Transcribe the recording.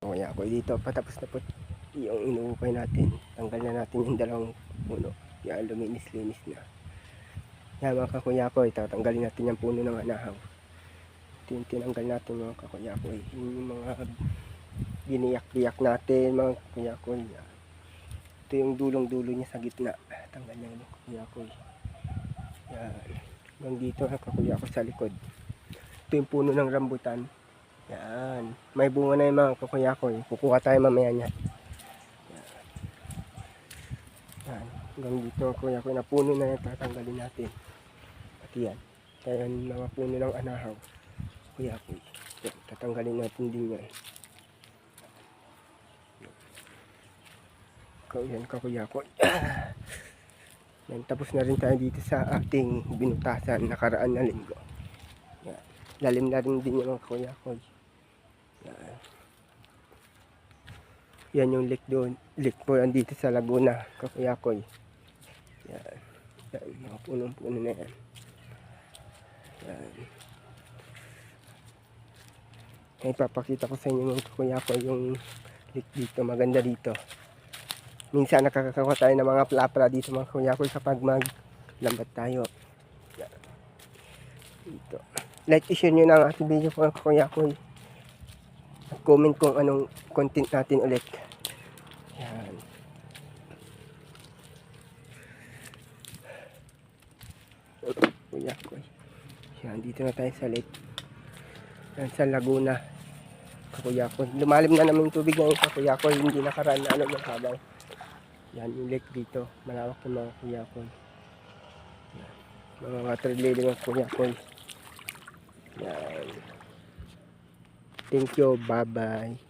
Kaya ako dito patapos na po yung inuupay natin. Tanggal na natin yung dalawang puno. Yan, luminis-linis na. Yan mga kakuya ko, tatanggalin natin yung puno ng anahaw. Ito yung tinanggal natin mga kakuya ko. Yung mga giniyak-giyak natin mga kakuya ko. Ito yung dulong-dulo niya sa gitna. Tanggal niya mga kakuya ko. Yan. Hanggang dito mga kakuya ko sa likod. Ito yung puno ng rambutan. Yan. May bunga na yung mga kakuya ko. Kukuha tayo mamaya niyan. Yan. Hanggang dito mga kuya ko na puno na yan tatanggalin natin. Pati yan. Kaya yung mga puno ng anahaw. Kuya ko. Yan. Tatanggalin natin din yan. Yan kakuya ko. Yan. Tapos na rin tayo dito sa ating binutasan nakaraan na linggo. Yan. Lalim na rin din yung mga kuya ko. Yan. Yan yung lake doon. Lake po yan dito sa Laguna, kakuya ko. Yan. Yan. Mga punong-puno na yan. Yan. Yan. Ipapakita ko sa inyo mga kakuya ko yung lake dito. Maganda dito. Minsan nakakakuha tayo ng mga plapra dito mga kakuya ko kapag maglambat tayo. Yan. Dito. Like i-share nyo na ang ating video mga kakuya ko. Comment kung anong content natin ulit. Yan. Kuya ko. Yan, dito na tayo sa lake. Yan, sa Laguna. Kakuya ko. Lumalim na naman yung tubig ngayon kakuya ko. Hindi nakaraan na ano yung habang. Yan, yung lake dito. Malawak yung mga kuya ko. Yan. Mga water lily mga kuya ko. Yan. Thank you. Bye-bye.